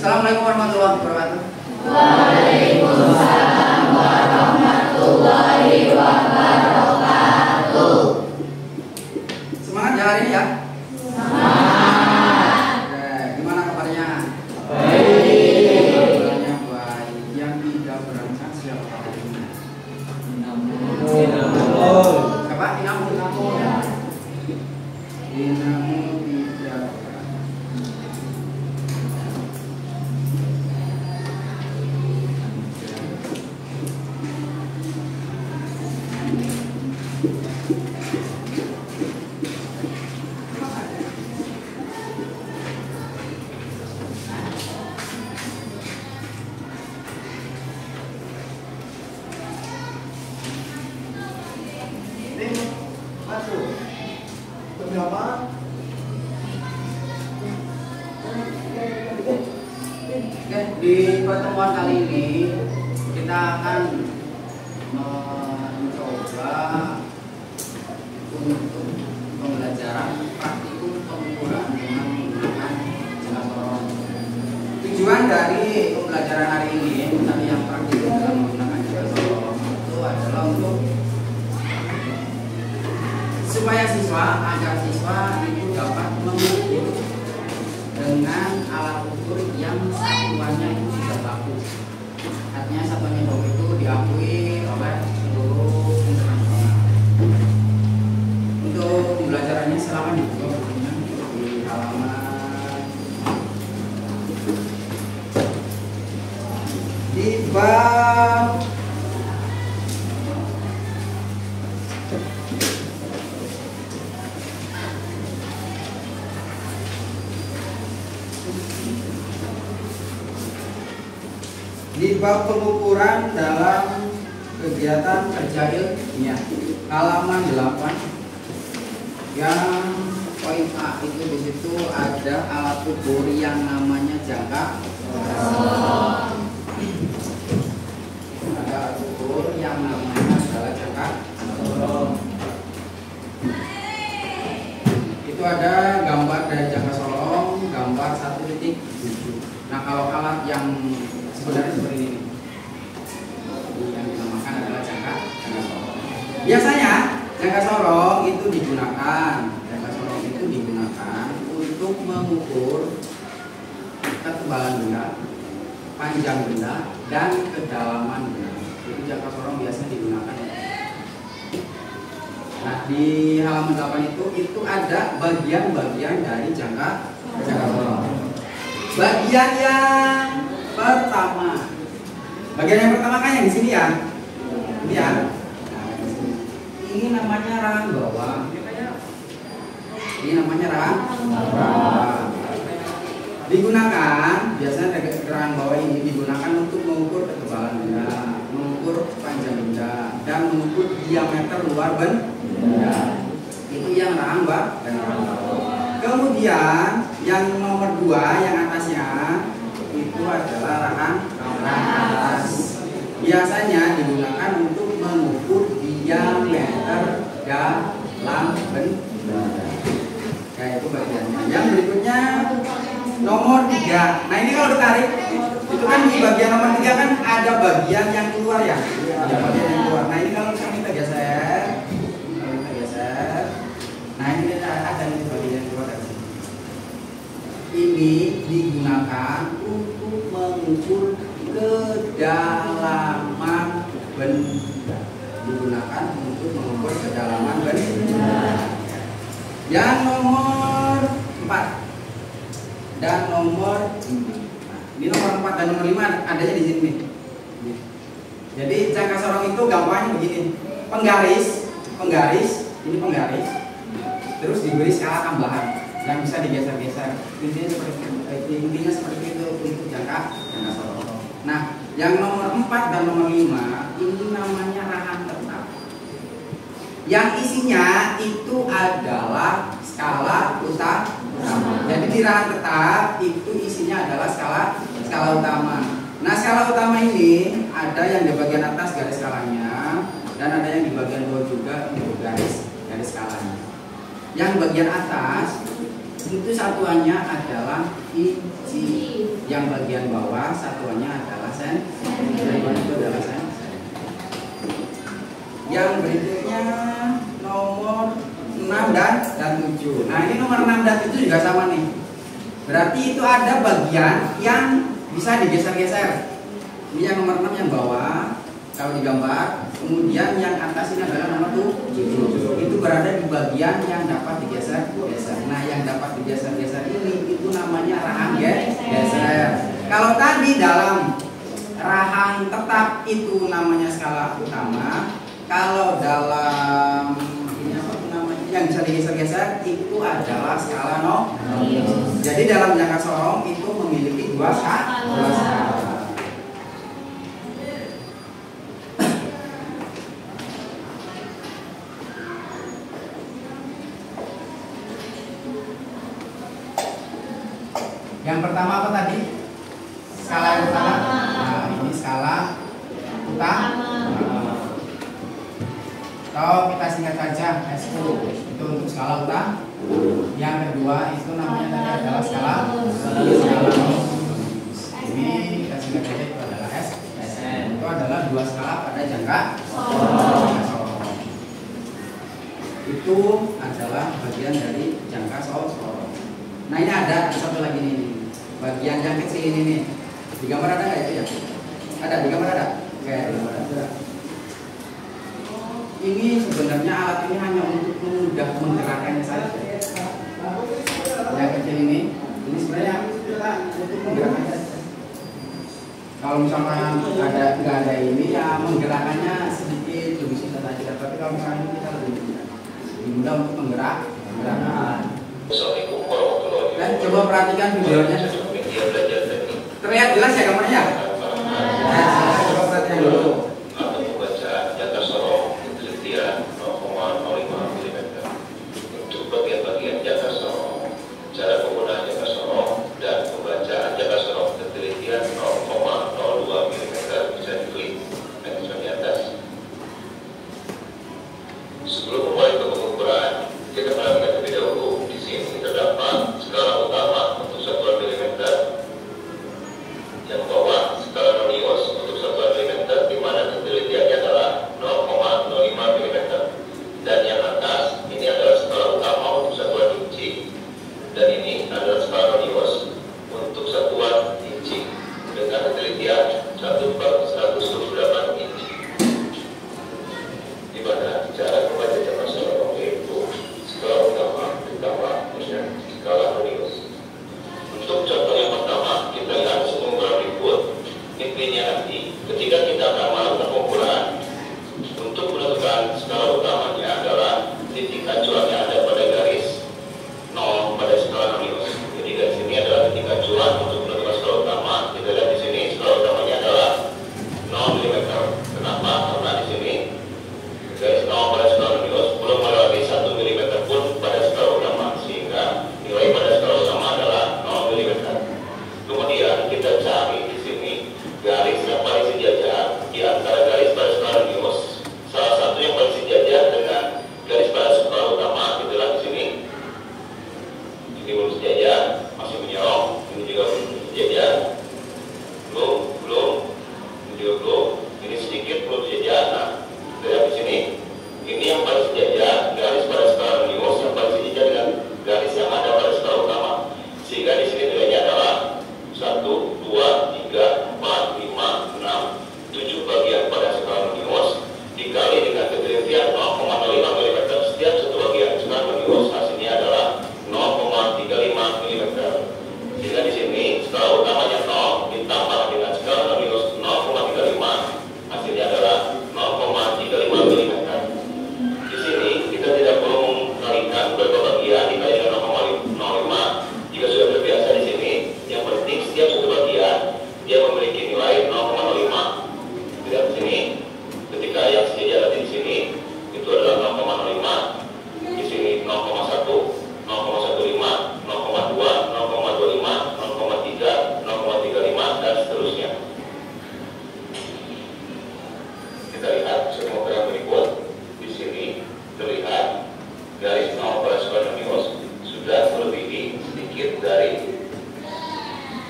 Assalamualaikum warahmatullahi wabarakatuh. Waalaikumsalam warahmatullahi wabarakatuh. Semangat ya hari ini ya. Semangat. Oke, gimana kabarnya? Baik. Kabarnya baik. Yang tidak berangkat siapa hari ini? Siapa? Dinamo. Dinamo tidak. Oke, di pertemuan kali ini kita akan mencoba untuk pembelajaran praktikum pengukuran dengan menggunakan jangka sorong. Tujuan dari pembelajaran hari ini tadi yang praktikum dengan menggunakan jangka sorong itu adalah untuk supaya agar siswa itu dapat mengukur dengan alat ukur yang satuannya itu sudah baku. Artinya satuannya baku itu diakui oleh seluruh internasional. Untuk pembelajarannya silakan dibuka bukunya di halaman di bab pengukuran dalam kegiatan kerja ilmiah halaman 8 yang poin A itu di situ ada alat ukur yang namanya jangka sorong. Ada alat ukur yang namanya adalah jangka sorong. Itu ada gambar dari jangka sorong, gambar 1.7. Nah, kalau alat yang sebenarnya seperti ini yang dinamakan adalah jangka sorong. Biasanya jangka sorong itu digunakan untuk mengukur ketebalan benda, panjang benda, dan kedalaman benda. Itu jangka sorong biasanya digunakan. Nah, di halaman 8 itu ada bagian-bagian dari jangka sorong. Bagian yang pertama kan yang di sini ya. Ini ya. Nah, ini namanya rahang bawah. Ini namanya rahang bawah. Digunakan biasanya rahang bawah ini digunakan untuk mengukur ketebalan benda, mengukur panjang benda, dan mengukur diameter luar benda. Itu yang rahang bawah dan rahang bawah. Kemudian yang nomor 2 yang atasnya itu adalah rahang atas. Biasanya digunakan untuk mengukur diameter dalam benda. Kayak itu bagiannya. Yang berikutnya nomor 3. Nah, ini kalau ditarik itu kan di bagian nomor 3 kan ada bagian yang keluar ya. Ada bagian yang keluar. Nah, ini kalau kita geser. Nah, ini ada di bagian yang keluar dari sini. Ini digunakan untuk mengukur kedalaman benda. Digunakan untuk mengukur kedalaman benda. Yang nomor 4 dan nomor 5. Ini nomor 4 dan nomor 5 adanya di sini. Jadi jangka sorong itu gampangnya begini. Penggaris, ini penggaris. Terus diberi skala tambahan yang bisa digeser-geser. Intinya seperti itu untuk jangka sorong. Nah, yang nomor 4 dan nomor 5 ini namanya rahang tetap. Yang isinya itu adalah skala utama. Jadi di rahang tetap itu isinya adalah skala utama. Nah, skala utama ini ada yang di bagian atas garis skalanya dan ada yang di bagian bawah juga untuk garis skalanya. Yang bagian atas itu satuannya adalah inci. Yang bagian bawah satuannya adalah sen. Itu adalah sen. Yang berikutnya nomor 6 dan 7. Nah, ini nomor 6 dan 7 juga sama nih. Berarti itu ada bagian yang bisa digeser-geser. Ini yang nomor 6 yang bawah kalau digambar. Kemudian yang atas ini adalah nomor 7. Itu berada di bagian yang dapat digeser-geser. Nah, yang dapat digeser-geser ini itu namanya rahang geser. Kalau tadi dalam rahang tetap itu namanya skala utama. Kalau dalam ini apa namanya yang bisa digeser-geser itu adalah skala nominus. Jadi dalam jangka sorong itu memiliki dua skala. Yang pertama apa tadi? Skala yang pertama. Nah, ini skala utama. Atau kita singkat saja S10 itu untuk skala utama. Yang kedua itu namanya tadi adalah skala. Ini kita singkat saja itu adalah SN. Itu adalah dua skala pada jangka sorong. Itu adalah bagian dari jangka sorong. Nah, ini ada satu lagi nih. Bagian yang kecil ini nih. Di gambar ada nggak itu ya? Ada, di gambar ada? Oke, di gambar ada. Ini sebenarnya alat ini hanya untuk mudah menggerakkannya saja. Yang kecil ini sebenarnya untuk menggerakkannya saja. Kalau misalnya nggak ada ini ya menggerakkannya sedikit lebih susah saja. Tapi kalau misalnya kita lebih mudah untuk menggerakkan. Dan coba perhatikan videonya. Terlihat jelas ya gambarnya? Coba perhatikan dulu. Yang bawah skala nominus untuk satuan milimeter, di mana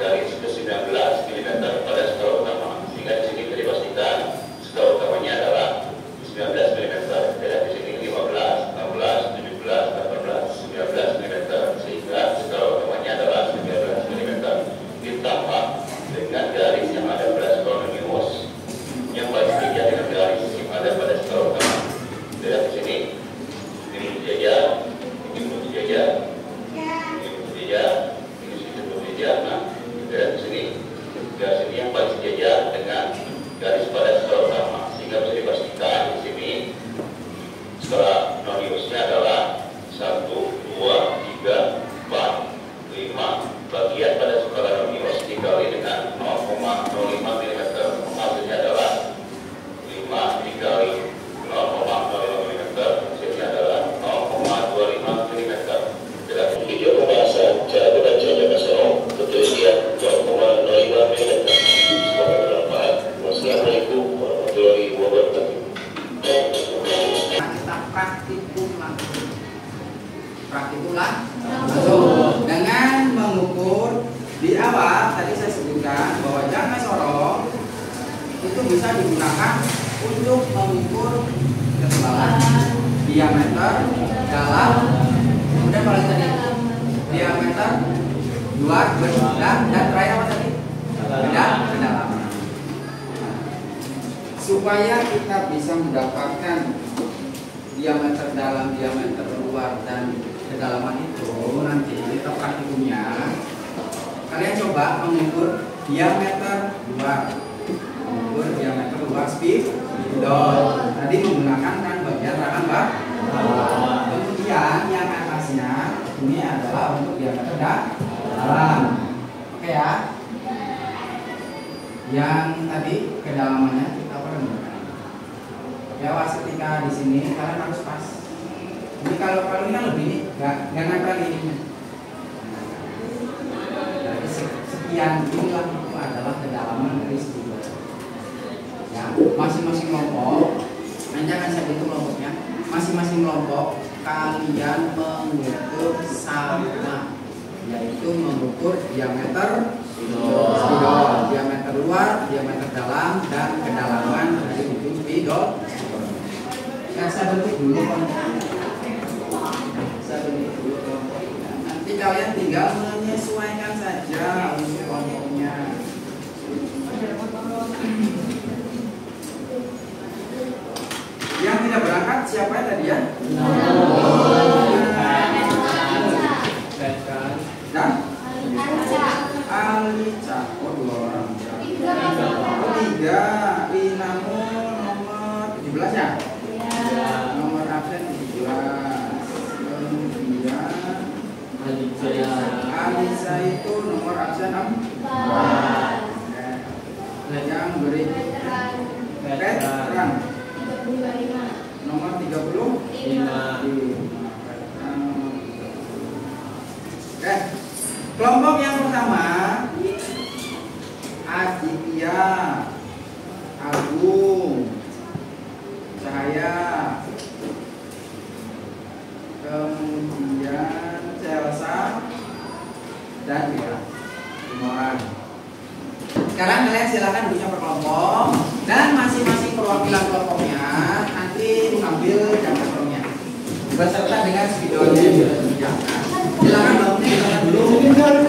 garis ke-19 mm pada skala utama. Sehingga di sini bisa dipastikan skala utamanya adalah 19 mm. Dan di sini 15, 16, 17, 18, 19 mm. Sehingga skala utamanya adalah 19 mm. Ditambah dengan garis yang ada pada skala minus yang paling sedikit dengan garis yang ada pada skala utama. Dan di sini ini jajar, ini jajar, ini jajar, ini jajar. Nah, dan di sini garis ini yang paling sejajar dengan garis pada skala utama, sehingga bisa dipastikan di sini skala noniusnya adalah 1, 2, 3, 4, 5 bagian pada skala nonius dikali dengan 0,05 mm. Hasilnya adalah 5 dikali 0,05 mm, hasilnya adalah 0,25 mm. Dalam video pembahasan cara membaca jangka senom keterisian 0,05 mm. Semoga bermanfaat. Wassalamualaikum warahmatullahi wabarakatuh. Kita praktikum langsung dengan mengukur. Di awal tadi saya sebutkan bahwa jangka sorong itu bisa digunakan untuk mengukur ketebalan, diameter, dalam, kemudian kalau tadi diameter, luar, dan terakhir apa tadi? Kedalaman. Supaya kita bisa mendapatkan diameter dalam, diameter luar, dan kedalaman itu, nanti kita praktikumnya kalian coba mengukur diameter luar, spidol. Tadi menggunakan kan bagian rakan bawah. Kemudian yang atasnya ini adalah untuk diameter dalam. Oke ya. Yang tadi kedalamannya kita pernah menggunakan. Ya was ketika di sini kalian harus pas. Ini kalau ini kan lebih nggak nempel ini. Sekian inilah itu adalah kedalaman dari spidol. Ya, masing-masing kelompok, nanti akan saya hitung kelompoknya. Masing-masing kelompok kalian mengukur sama, yaitu mengukur diameter spidol, diameter luar, diameter dalam, dan kedalaman dari ujung spidol. Ya, saya bentuk dulu kelompoknya. Nanti kalian tinggal menyesuaikan saja untuk kelompoknya. Yang tidak berangkat siapa tadi ya? Dan Alica. Oh, 2 orang. 3. Inamun nomor 17 ya? Nomor absen 17. Alisa itu nomor absen 4. Yang berikutnya Petran nomor 35. Oke. Kelompok yang pertama Aditya, Agung, Cahaya, kemudian Celsa dan Mira. 5 orang. Sekarang kalian silakan duduknya per kelompok dan masing-masing perwakilan kelompoknya nanti mengambil jangka sorongnya beserta dengan spidolnya yang sudah disediakan. Silakan bangunnya dulu. Belum.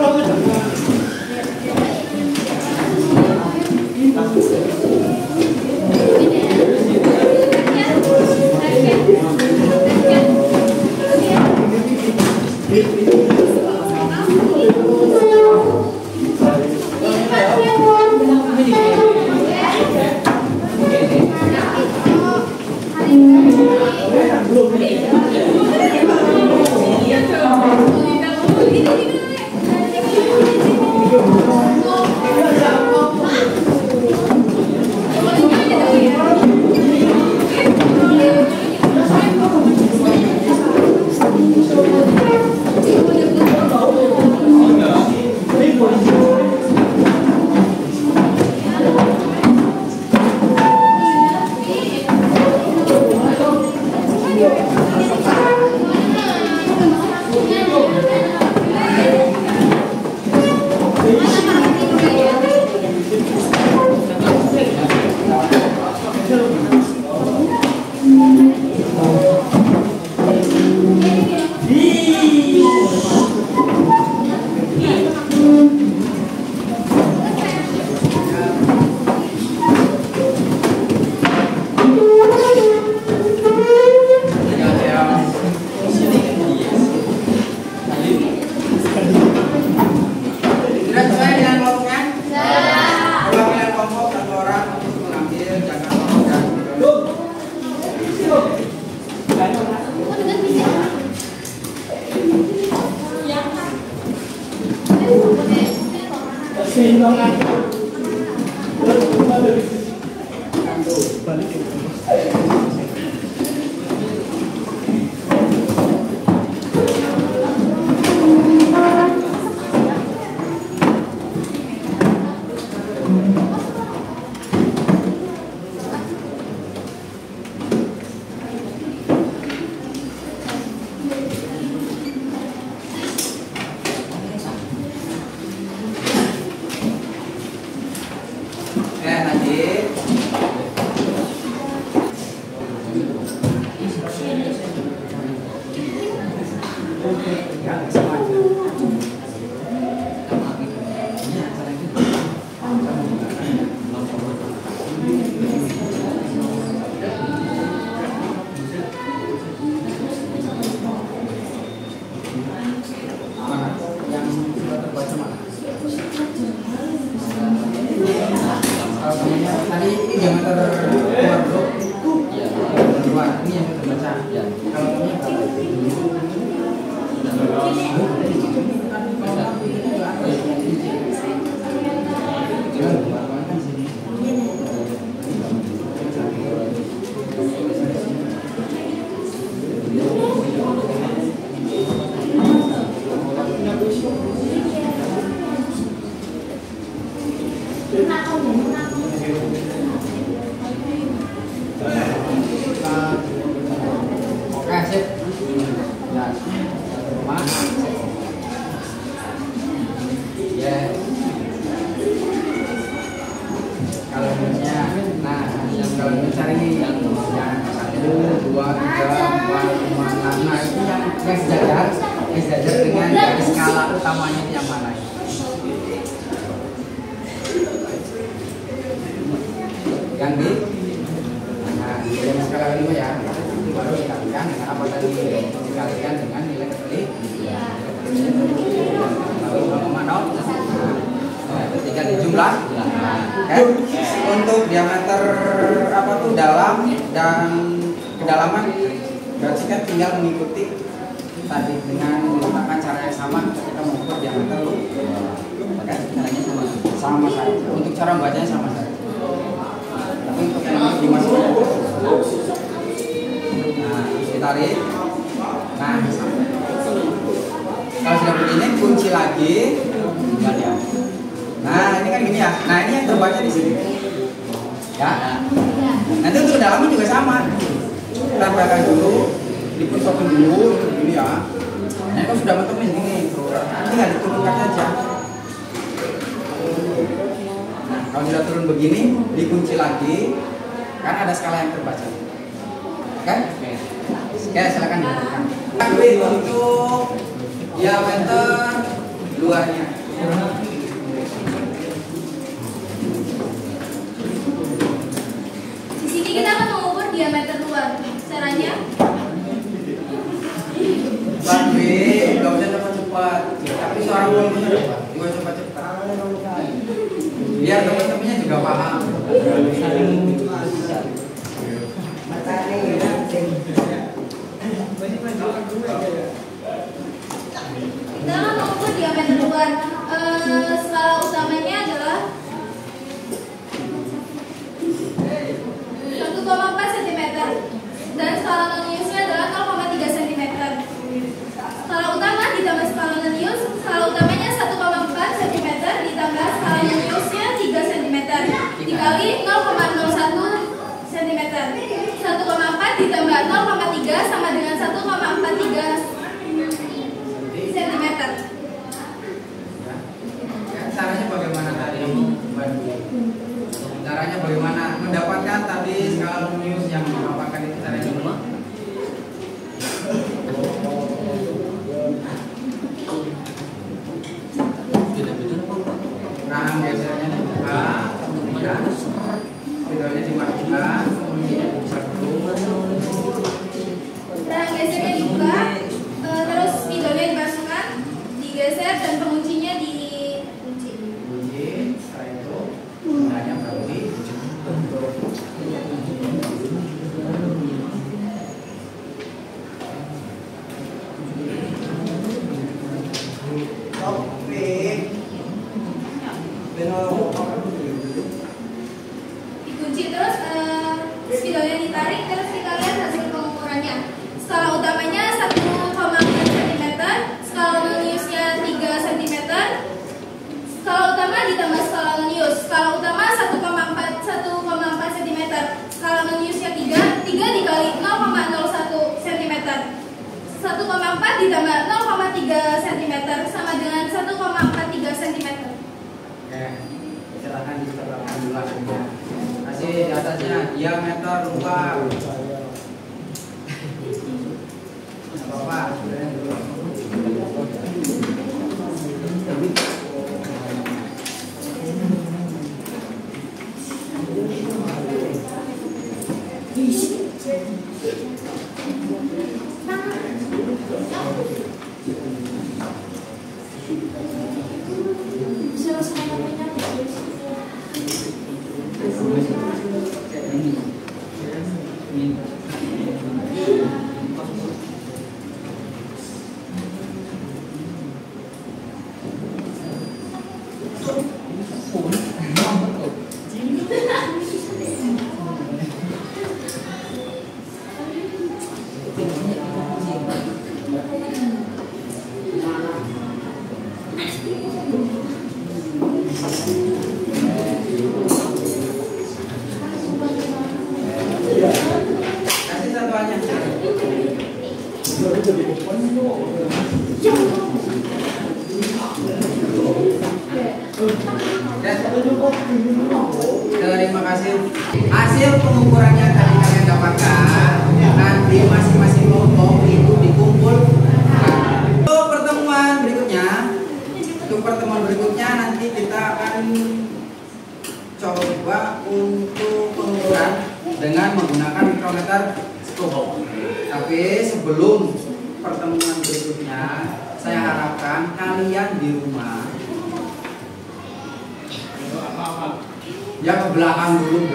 Untuk diameter dalam dan kedalaman berarti kan tinggal mengikuti tadi dengan menggunakan cara yang sama kita mengukur diameter caranya sama saja. Untuk cara membacanya sama saja. Tapi untuk yang ini dimasukkan. Nah, ditarik. Nah, sampai. Kalau sudah begini kunci lagi. Nah, ini kan gini ya. Nah, ini yang terbaca di sini. Ya. Nanti untuk kedalaman juga sama. Kita pakai dulu, dipuntokin dulu, gini ya. Nah, kalau sudah mentok ini, tinggal diturunkan saja. Nah, kalau sudah turun begini, dikunci lagi. Kan ada skala yang terbaca. Oke? Oke, silakan diturunkan. Untuk diameter luarnya. Kita akan mengukur diameter luar. Caranya? B, nggak usah cepat-cepat. Tapi suara volumenya cepat. Juga cepat-cepat. Biar teman-temannya juga paham. Kita akan mengukur diameter luar. Skala utamanya adalah 1,4 cm dan skala non-iusnya adalah 0,3 cm. Skala utama ditambah skala non-ius, skala utamanya 1,4 cm ditambah skala non-iusnya 3 cm dikali 0,01 cm. 1,4 ditambah 0,3 sama dengan 1,43 cm. Caranya bagaimana tadi? Caranya bagaimana mendapatkan tadi skala non-ius yang didapatkan itu caranya gimana? Rahang gesernya dibuka, kemudian spidolnya dimatikan, kemudian bisa dulu. Rahang gesernya dibuka, terus spidolnya dimasukkan, digeser dan penguncinya dikunci. Setelah itu hanya berarti Dikunci terus spidolnya ditarik, terus kita lihat hasil pengukurannya. Skala utamanya 1,4 cm, skala noniusnya 3 cm. Skala utama ditambah skala nonius. Skala utama 1,4 cm, skala noniusnya 3 dikali 0,01 cm. 1,4 ditambah 0,3 cm sama dengan 1,43 cm. Oke, silakan diserahkan dulu hasilnya. Kasih di atasnya diameter lubang. Apa? Kasih satu aja. Terima kasih. Hasil pengukurannya tadi kalian dapatkan. Nanti masing-masing kelompok itu dikumpul. Untuk pertemuan berikutnya nanti kita akan coba untuk pengukuran dengan menggunakan mikrometer skop. Tapi sebelum pertemuan berikutnya, saya harapkan kalian di rumah ya ke belakang dulu.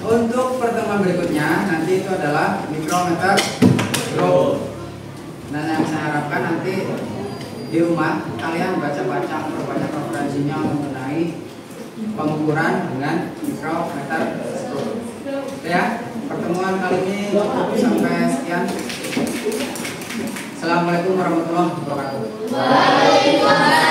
Untuk pertemuan berikutnya nanti itu adalah mikrometer skop. Nah, yang saya harapkan nanti di rumah kalian baca-baca perbanyak referensinya mengenai pengukuran dengan mikrometer skop. Ya, pertemuan kali ini cukup sampai sekian. Assalamualaikum warahmatullahi wabarakatuh. Waalaikumsalam.